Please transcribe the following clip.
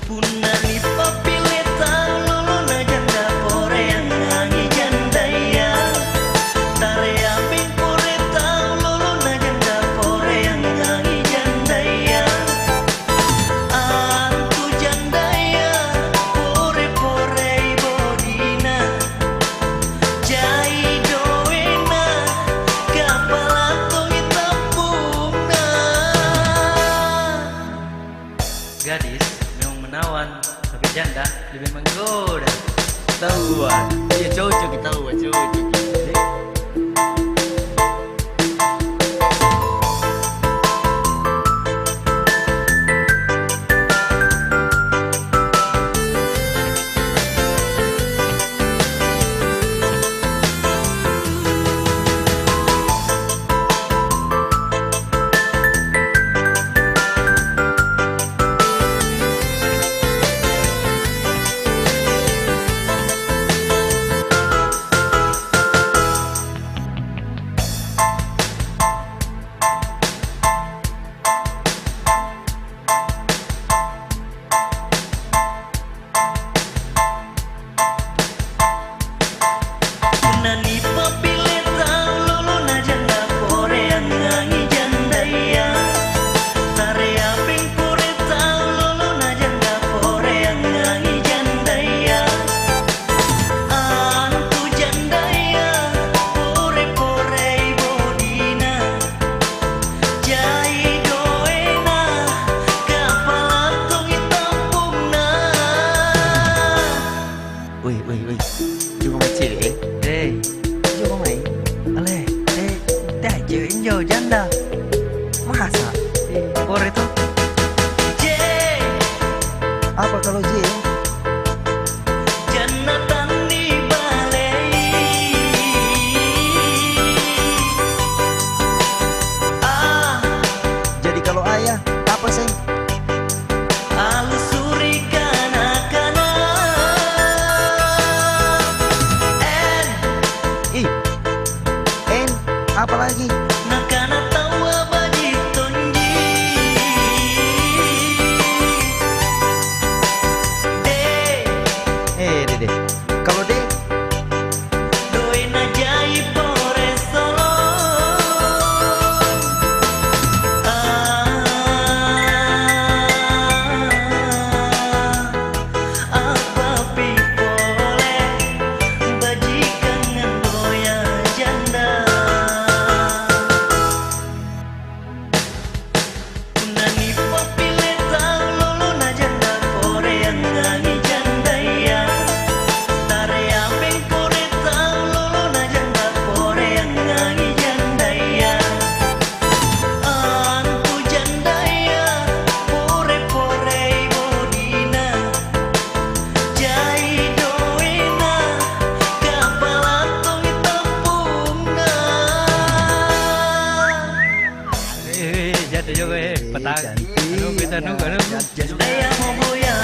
Punani papileta lolo na janda pore yang ngangi jandaya. Tarea bingkoreta lolo na janda pore yang ngangi jandaya. Antu jandaya pore pore bodina. Jai doena kapala tongi tampungna. Gadis memang menawan, tapi janda lebih menggoda. Tahuan, iya cocok kita, cocok. Punani papileta lolo na janda pore yang ngangi jandaya. Tarea bingkoreta lolo na janda pore yang ngangi jandaya. Antu jandaya pore pore bodina. Jai doena kapala tongi tampungna. Wih, juga macam ni. Juga main. Ale, dah jauh janda. Masa? Pore tu. Apa kalau J? Jannatan di balai. Jadi kalau ayah, apa sih? Alusuri kana-kana. Apa lagi? Nakana tawa baji tonji. Dede. Kalau D? Doina jai pore solo. Apa pipole bajikan ngendoya janda. Punani papileta lolo na janda pore yang ngangi jandaya. Tarea bingkoreta lolo na janda pore yang ngangi jandaya. Antu jandaya pore pore bodina. Jai doena kapala tongi tampungna. Jadi juga petang. Cantik. Anu kita nunggu. Jandaya momoya.